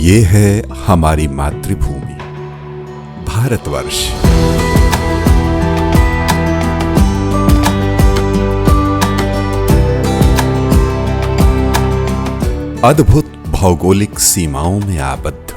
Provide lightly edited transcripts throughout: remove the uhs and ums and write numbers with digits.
ये है हमारी मातृभूमि भारतवर्ष। अद्भुत भौगोलिक सीमाओं में आबद्ध,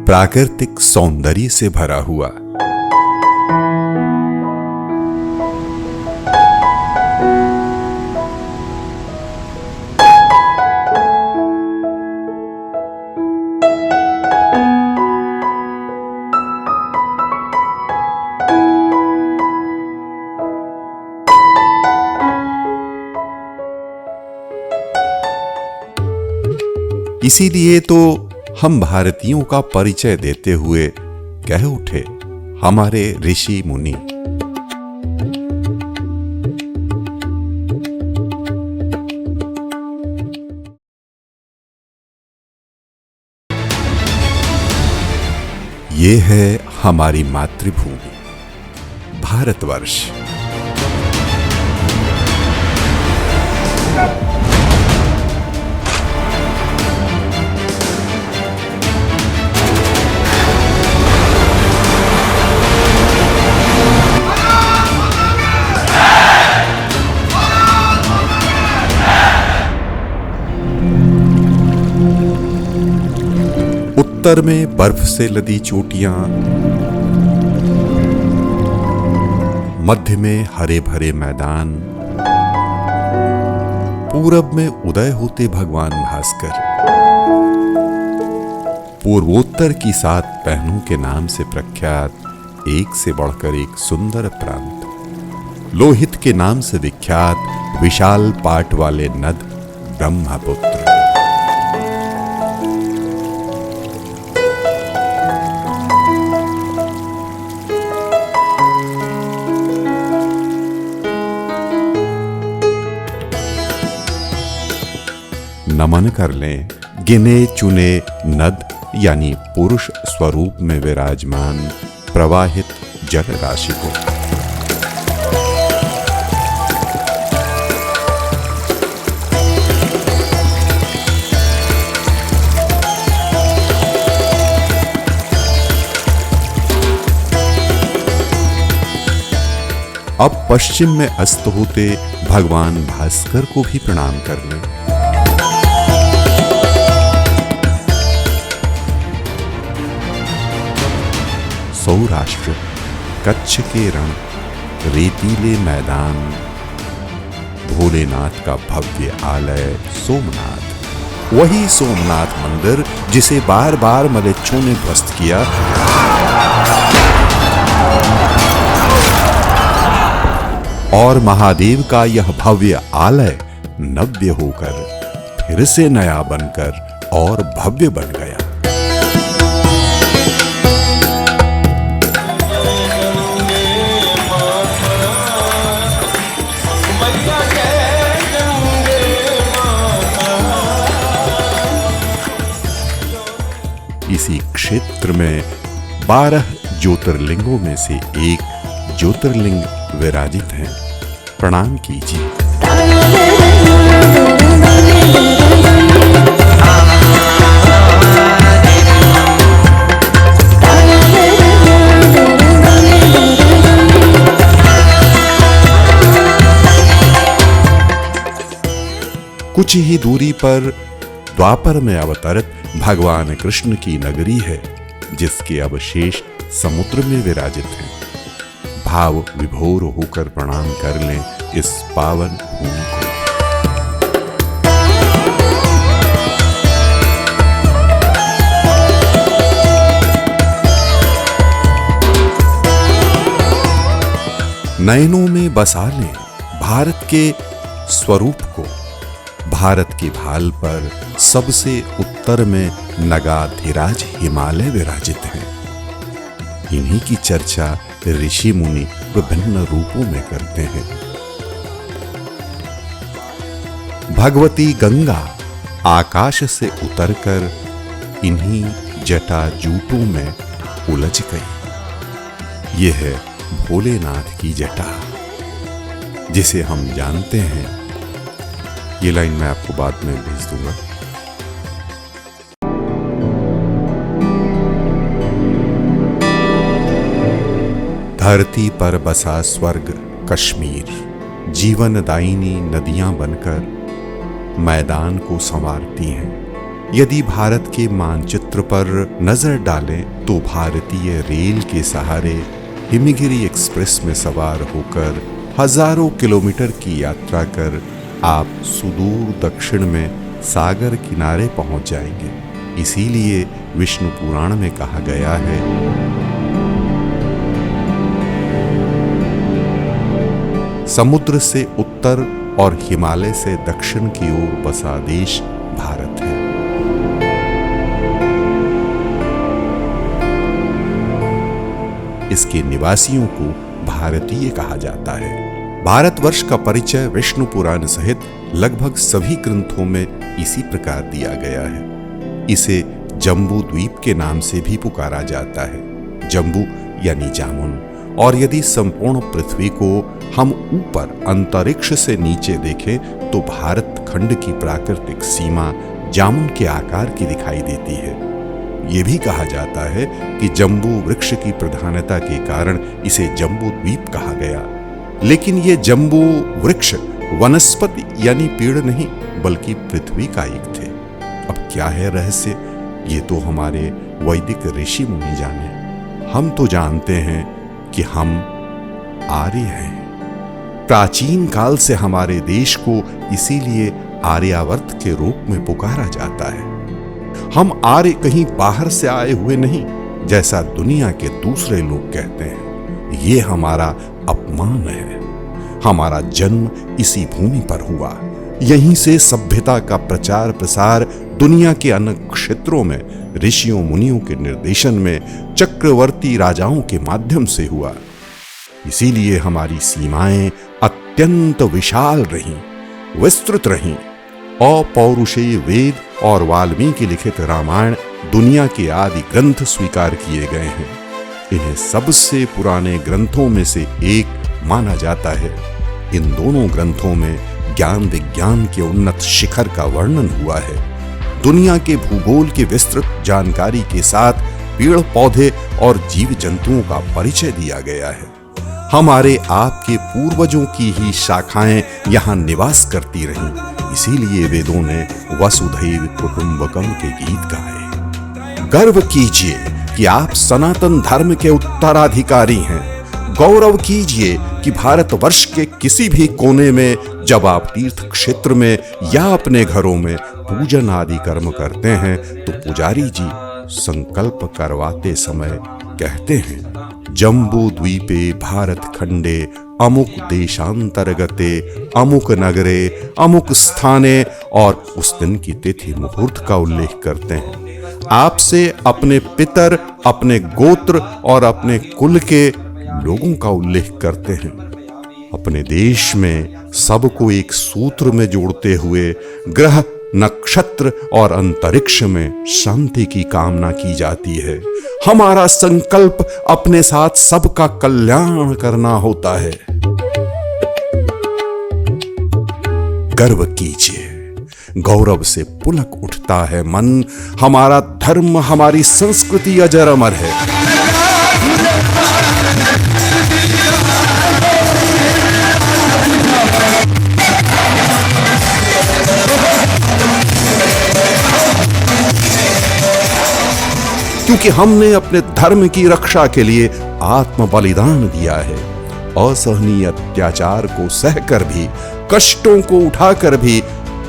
प्राकृतिक सौंदर्य से भरा हुआ, इसीलिए तो हम भारतीयों का परिचय देते हुए कह उठे हमारे ऋषि मुनि। ये है हमारी मातृभूमि भारतवर्ष। उत्तर में बर्फ से लदी चोटियां, मध्य में हरे भरे मैदान, पूरब में उदय होते भगवान भास्कर, पूर्वोत्तर की 7 पहनों के नाम से प्रख्यात एक से बढ़कर एक सुंदर प्रांत, लोहित के नाम से विख्यात विशाल पाट वाले नद ब्रह्मपुत्र। नमन कर लें गिने चुने नद यानी पुरुष स्वरूप में विराजमान प्रवाहित जल राशि को। अब पश्चिम में अस्त होते भगवान भास्कर को भी प्रणाम कर लें। सौराष्ट्र, कच्छ के रण, रेतीले मैदान, भोलेनाथ का भव्य आलय सोमनाथ, वही सोमनाथ मंदिर जिसे बार बार मलेच्छों ने ध्वस्त किया, और महादेव का यह भव्य आलय नव्य होकर फिर से नया बनकर और भव्य बन गया। इसी क्षेत्र में 12 ज्योतिर्लिंगों में से एक ज्योतिर्लिंग विराजित हैं। प्रणाम कीजिए। कुछ ही दूरी पर द्वापर में अवतरित भगवान कृष्ण की नगरी है, जिसके अवशेष समुद्र में विराजित हैं। भाव विभोर होकर प्रणाम कर लें इस पावन भूमि को। नयनों में बसा लें भारत के स्वरूप को। भारत की भाल पर सबसे उत्तर में नगाधिराज हिमालय विराजित हैं। इन्हीं की चर्चा ऋषि मुनि विभिन्न रूपों में करते हैं। भगवती गंगा आकाश से उतरकर इन्हीं जटाजूटों में उलझ गई। यह है भोलेनाथ की जटा। जिसे हम जानते हैं। ये लाइन मैं आपको बाद में भेज दूंगा। धरती पर बसा स्वर्ग कश्मीर, जीवनदायिनी नदियां बनकर मैदान को संवारती हैं। यदि भारत के मानचित्र पर नजर डालें तो भारतीय रेल के सहारे हिमगिरी एक्सप्रेस में सवार होकर हजारों किलोमीटर की यात्रा कर आप सुदूर दक्षिण में सागर किनारे पहुंच जाएंगे। इसीलिए विष्णु पुराण में कहा गया है, समुद्र से उत्तर और हिमालय से दक्षिण की ओर बसा देश भारत है। इसके निवासियों को भारतीय कहा जाता है। भारतवर्ष का परिचय विष्णु पुराण सहित लगभग सभी ग्रंथों में इसी प्रकार दिया गया है। इसे जम्बू द्वीप के नाम से भी पुकारा जाता है, जम्बू यानी जामुन। और यदि संपूर्ण पृथ्वी को हम ऊपर अंतरिक्ष से नीचे देखें तो भारत खंड की प्राकृतिक सीमा जामुन के आकार की दिखाई देती है। यह भी कहा जाता है कि जम्बू वृक्ष की प्रधानता के कारण इसे जम्बू द्वीप कहा गया। लेकिन यह जम्बू वृक्ष वनस्पति यानी पेड़ नहीं बल्कि पृथ्वी का एक थे। अब क्या है रहस्य, ये तो हमारे वैदिक ऋषि मुनि जाने। हम तो जानते हैं कि हम आर्य हैं। प्राचीन काल से हमारे देश को इसीलिए आर्यावर्त के रूप में पुकारा जाता है। हम आर्य कहीं बाहर से आए हुए नहीं, जैसा दुनिया के दूसरे लोग कहते हैं। ये हमारा अपमान है। हमारा जन्म इसी भूमि पर हुआ। यहीं से सभ्यता का प्रचार प्रसार दुनिया के अन्य क्षेत्रों में ऋषियों मुनियों के निर्देशन में चक्रवर्ती राजाओं के माध्यम से हुआ। इसीलिए हमारी सीमाएं अत्यंत विशाल रहीं, विस्तृत रहीं। अपौरुषेय वेद और वाल्मीकि लिखित रामायण दुनिया के आदि ग्रंथ स्वीकार किए गए हैं। इन्हें सबसे पुराने ग्रंथों में से एक माना जाता है। इन दोनों ग्रंथों में ज्ञान विज्ञान के उन्नत शिखर का वर्णन हुआ है। दुनिया के भूगोल की विस्तृत जानकारी के साथ पेड़ पौधे और जीव जंतुओं का परिचय दिया गया है। हमारे आपके पूर्वजों की ही शाखाएं यहाँ निवास करती रहीं। इसीलिए वेदों ने वसुधैव कुटुंबकम के गीत गाए। गर्व कीजिए कि आप सनातन धर्म के उत्तराधिकारी हैं। गौरव कीजिए कि भारतवर्ष के किसी भी कोने में जब आप तीर्थ क्षेत्र में या अपने घरों में पूजन आदि कर्म करते हैं तो पुजारी जी संकल्प करवाते समय कहते हैं, जम्बू द्वीपे भारत खंडे अमुक देशांतर्गते अमुक नगरे अमुक स्थाने, और उस दिन की तिथि मुहूर्त का उल्लेख करते हैं। आपसे अपने पितर, अपने गोत्र और अपने कुल के लोगों का उल्लेख करते हैं। अपने देश में सबको एक सूत्र में जोड़ते हुए ग्रह, नक्षत्र और अंतरिक्ष में शांति की कामना की जाती है। हमारा संकल्प अपने साथ सबका कल्याण करना होता है। गर्व कीजिए, गौरव से पुलक उठता है मन। हमारा धर्म, हमारी संस्कृति अजर अमर है। क्योंकि हमने अपने धर्म की रक्षा के लिए आत्म बलिदान दिया है। असहनीय अत्याचार को सहकर भी, कष्टों को उठाकर भी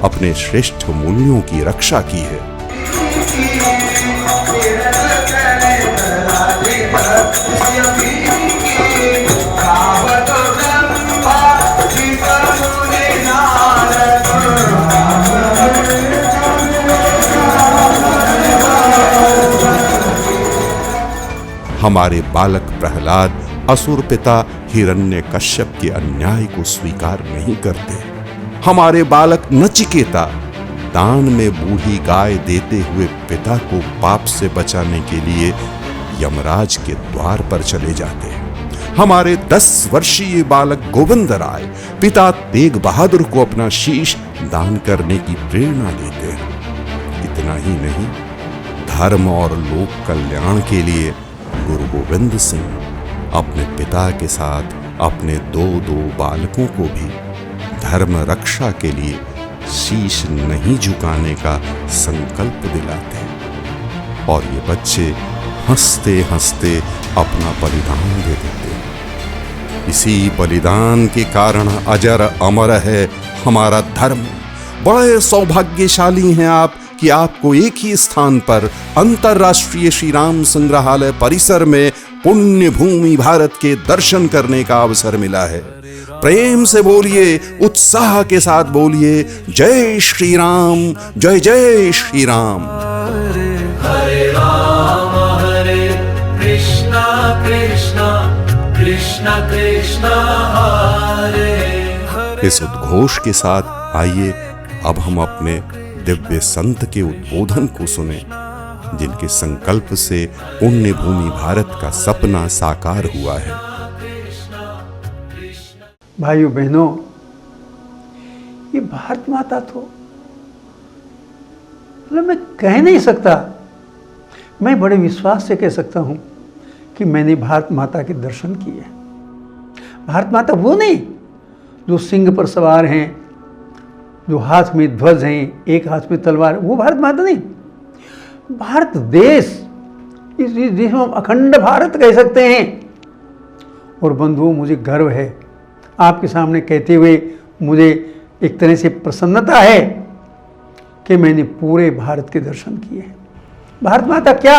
अपने श्रेष्ठ मूल्यों की रक्षा की है। हमारे बालक प्रहलाद असुर पिता हिरण्यकश्यप के अन्याय को स्वीकार नहीं करते। हमारे बालक नचिकेता दान में बूढ़ी गाय देते हुए पिता को पाप से बचाने के लिए यमराज के द्वार पर चले जाते हैं। हमारे 10 वर्षीय बालक गोविंद राय पिता तेग बहादुर को अपना शीश दान करने की प्रेरणा देते हैं। इतना ही नहीं, धर्म और लोक कल्याण के लिए गुरु गोविंद सिंह अपने पिता के साथ अपने दो बालकों को भी धर्म रक्षा के लिए शीश नहीं झुकाने का संकल्प दिलाते हैं और ये बच्चे हंसते हंसते अपना बलिदान दे देते हैं। इसी बलिदान के कारण अजर अमर है हमारा धर्म। बड़े सौभाग्यशाली हैं आप कि आपको एक ही स्थान पर अंतर्राष्ट्रीय श्री राम संग्रहालय परिसर में पुण्य भूमि भारत के दर्शन करने का अवसर मिला है। प्रेम से बोलिए, उत्साह के साथ बोलिए, जय श्री राम, जय जय श्री राम। हरे राम हरे कृष्णा कृष्णा कृष्णा कृष्णा हरे हरे। इस उद्घोष के साथ आइए अब हम अपने दिव्य संत के उद्बोधन को सुने, जिनके संकल्प से पुण्य भूमि भारत का सपना साकार हुआ है। भाइयों बहनों, ये भारत माता तो मतलब मैं कह नहीं सकता, मैं बड़े विश्वास से कह सकता हूँ कि मैंने भारत माता के दर्शन किए। भारत माता वो नहीं जो सिंह पर सवार हैं, जो हाथ में ध्वज हैं, एक हाथ में तलवार, वो भारत माता नहीं। भारत देश, इस देश में हम अखंड भारत कह सकते हैं। और बंधुओं, मुझे गर्व है आपके सामने कहते हुए, मुझे एक तरह से प्रसन्नता है कि मैंने पूरे भारत के दर्शन किए हैं। भारत माता क्या?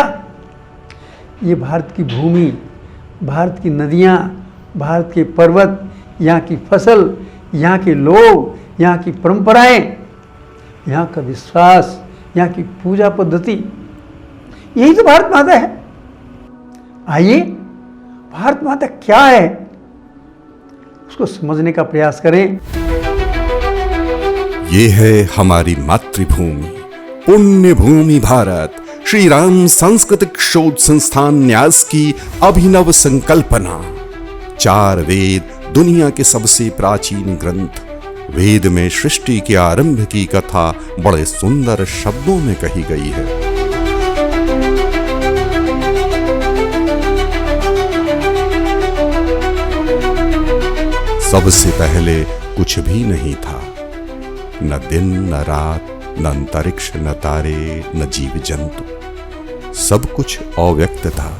ये भारत की भूमि, भारत की नदियाँ, भारत के पर्वत, यहाँ की फसल, यहाँ के लोग, यहाँ की परंपराएं, यहाँ का विश्वास, यहाँ की पूजा पद्धति, यही तो भारत माता है। आइए, भारत माता क्या है उसको समझने का प्रयास करें। ये है हमारी मातृभूमि, पुण्य भूमि भारत। श्री राम सांस्कृतिक शोध संस्थान न्यास की अभिनव संकल्पना। 4 वेद, दुनिया के सबसे प्राचीन ग्रंथ। वेद में सृष्टि के आरंभ की कथा बड़े सुंदर शब्दों में कही गई है। सबसे पहले कुछ भी नहीं था, न दिन न रात, न अंतरिक्ष, न तारे, न जीव जंतु। सब कुछ अव्यक्त था।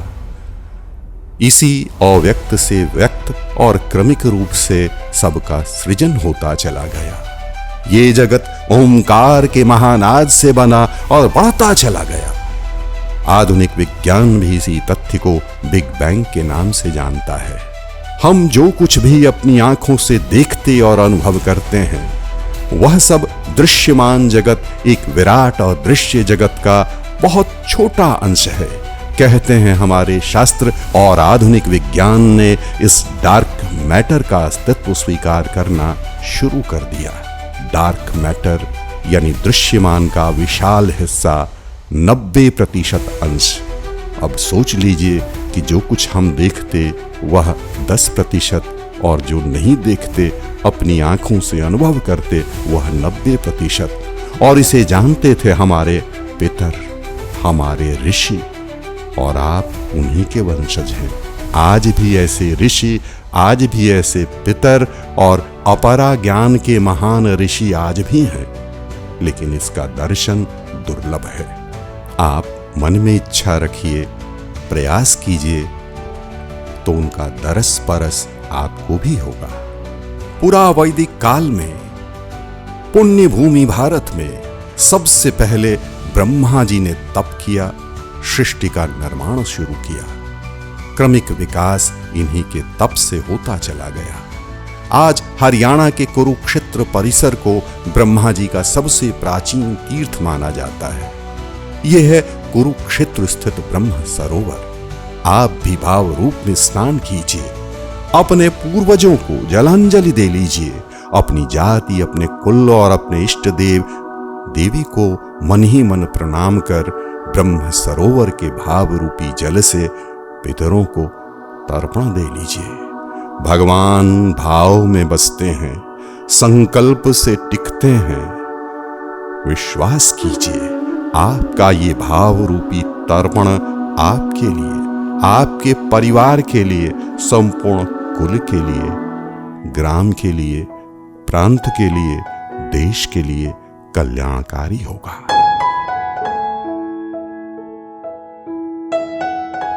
इसी अव्यक्त से व्यक्त और क्रमिक रूप से सबका सृजन होता चला गया। ये जगत ओंकार के महानाद से बना और बढ़ता चला गया। आधुनिक विज्ञान भी इसी तथ्य को बिग बैंग के नाम से जानता है। हम जो कुछ भी अपनी आंखों से देखते और अनुभव करते हैं, वह सब दृश्यमान जगत एक विराट और दृश्य जगत का बहुत छोटा अंश है, कहते हैं हमारे शास्त्र। और आधुनिक विज्ञान ने इस डार्क मैटर का अस्तित्व स्वीकार करना शुरू कर दिया। डार्क मैटर यानी दृश्यमान का विशाल हिस्सा 90% अंश। अब सोच लीजिए कि जो कुछ हम देखते वह 10% और जो नहीं देखते, अपनी आंखों से अनुभव करते, वह 90%। और इसे जानते थे हमारे पितर, हमारे ऋषि, और आप उन्हीं के वंशज हैं। आज भी ऐसे ऋषि, आज भी ऐसे पितर और अपरा ज्ञान के महान ऋषि आज भी हैं, लेकिन इसका दर्शन दुर्लभ है। आप मन में इच्छा रखिए, प्रयास कीजिए, तो उनका दरस परस आपको भी होगा। पूरा वैदिक काल में पुण्य भूमि भारत में सबसे पहले ब्रह्मा जी ने तप किया, सृष्टि का निर्माण शुरू किया। क्रमिक विकास इन्हीं के तप से होता चला गया। आज हरियाणा के कुरुक्षेत्र परिसर को ब्रह्मा जी का सबसे प्राचीन तीर्थ माना जाता है। यह है कुरुक्षेत्र स्थित ब्रह्म सरोवर। आप भी भाव रूप में स्नान कीजिए, अपने पूर्वजों को जलांजलि दे लीजिए, अपनी जाति, अपने कुल और अपने इष्ट देव देवी को मन ही मन प्रणाम कर ब्रह्म सरोवर के भाव रूपी जल से पितरों को तर्पण दे लीजिए। भगवान भाव में बसते हैं, संकल्प से टिकते हैं। विश्वास कीजिए, आपका ये भाव रूपी तर्पण आपके लिए, आपके परिवार के लिए, संपूर्ण कुल के लिए, ग्राम के लिए, प्रांत के लिए, देश के लिए कल्याणकारी होगा।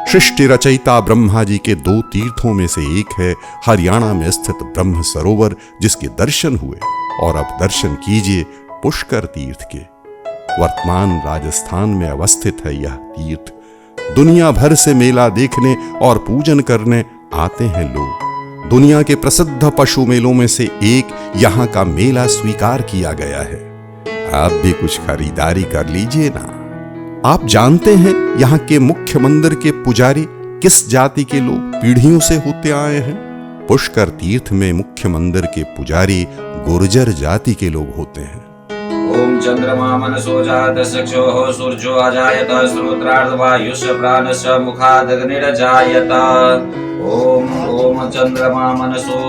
सृष्टि रचयिता ब्रह्मा जी के 2 तीर्थों में से एक है हरियाणा में स्थित ब्रह्म सरोवर, जिसके दर्शन हुए। और अब दर्शन कीजिए पुष्कर तीर्थ के। वर्तमान राजस्थान में अवस्थित है यह तीर्थ। दुनिया भर से मेला देखने और पूजन करने आते हैं लोग। दुनिया के प्रसिद्ध पशु मेलों में से एक यहाँ का मेला स्वीकार किया गया है। आप भी कुछ खरीदारी कर लीजिए ना। आप जानते हैं यहाँ के मुख्य मंदिर के पुजारी किस जाति के लोग पीढ़ियों से होते आए हैं? पुष्कर तीर्थ में मुख्य मंदिर के पुजारी गुर्जर जाति के लोग होते हैं। ओम चंद्रमा मनसो जात चक्षुः सूर्यो अजायत श्रोत्रार्ध वायुष्य प्राणस्य मुखादग्निरजायत। ओम चंद्रमा मनसो।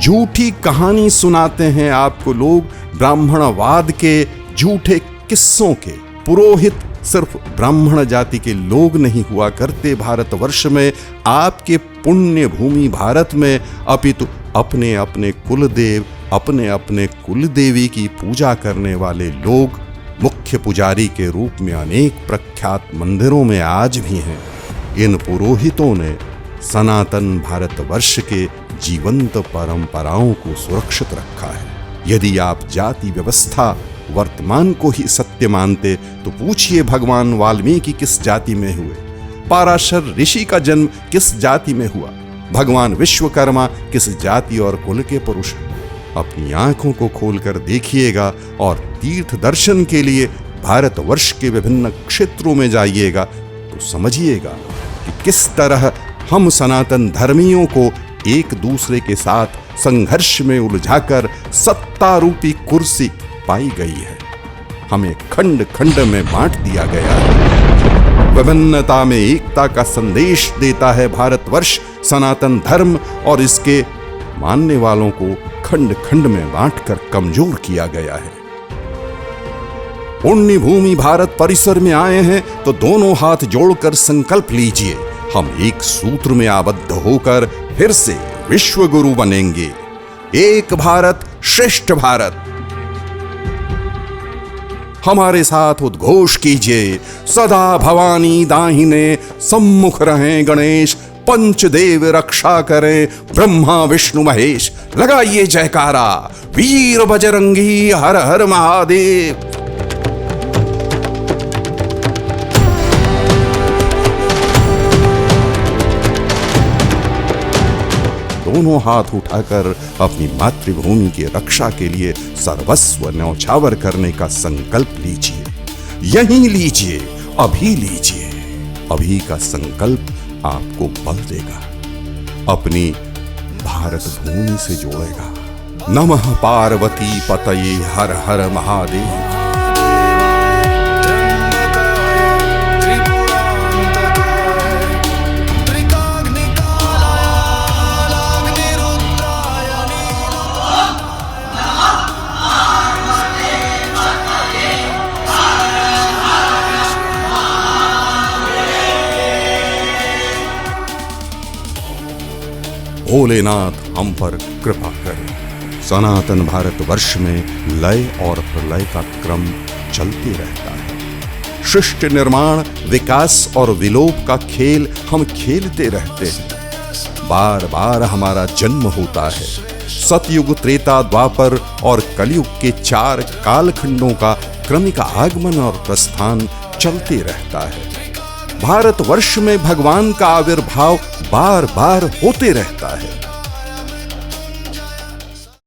झूठी कहानी सुनाते हैं आपको लोग, ब्राह्मणवाद के झूठे किस्सों के। पुरोहित सिर्फ ब्राह्मण जाति के लोग नहीं हुआ करते भारतवर्ष में, आपके पुण्य भूमि भारत में, अपितु अपने अपने कुलदेव, अपने अपने कुलदेवी की पूजा करने वाले लोग मुख्य पुजारी के रूप में अनेक प्रख्यात मंदिरों में आज भी हैं। इन पुरोहितों ने सनातन भारतवर्ष के जीवंत परंपराओं को सुरक्षित रखा है। यदि आप जाति व्यवस्था वर्तमान को ही सत्य मानते तो पूछिए भगवान वाल्मीकि किस जाति में हुए, पाराशर ऋषि का जन्म किस जाति में हुआ, भगवान विश्वकर्मा किस जाति और कुल के पुरुष। अपनी आंखों को खोलकर देखिएगा और तीर्थ दर्शन के लिए भारतवर्ष के विभिन्न क्षेत्रों में जाइएगा तो समझिएगा कि किस तरह हम सनातन धर्मियों को एक दूसरे के साथ संघर्ष में उलझाकर सत्ता रूपी कुर्सी पाई गई है। हमें खंड खंड में बांट दिया गया है। विभिन्नता में एकता का संदेश देता है भारतवर्ष। सनातन धर्म और इसके मानने वालों को खंड खंड में बांटकर कमजोर किया गया है। पुण्य भूमि भारत परिसर में आए हैं तो दोनों हाथ जोड़कर संकल्प लीजिए, हम एक सूत्र में आबद्ध होकर फिर से विश्व गुरु बनेंगे। एक भारत श्रेष्ठ भारत। हमारे साथ उद्घोष कीजिए, सदा भवानी दाहिने, सम्मुख रहें गणेश, पंचदेव रक्षा करें ब्रह्मा विष्णु महेश। लगाइए जयकारा, वीर बजरंगी हर हर महादेव। दोनों हाथ उठाकर अपनी मातृभूमि की रक्षा के लिए सर्वस्व न्यौछावर करने का संकल्प लीजिए। यहीं लीजिए, अभी लीजिए। अभी का संकल्प आपको बल देगा, अपनी भारत भूमि से जोड़ेगा। नमः पार्वती पतये हर हर महादेव। भोलेनाथ हम पर कृपा करें। सनातन भारतवर्ष में लय और प्रलय का क्रम चलते रहता है। सृष्टि निर्माण, विकास और विलोप का खेल हम खेलते रहते हैं। बार बार हमारा जन्म होता है। सतयुग, त्रेता, द्वापर और कलयुग के 4 कालखंडों का क्रमिक आगमन और प्रस्थान चलते रहता है। भारतवर्ष में भगवान का आविर्भाव बार बार होते रहता है।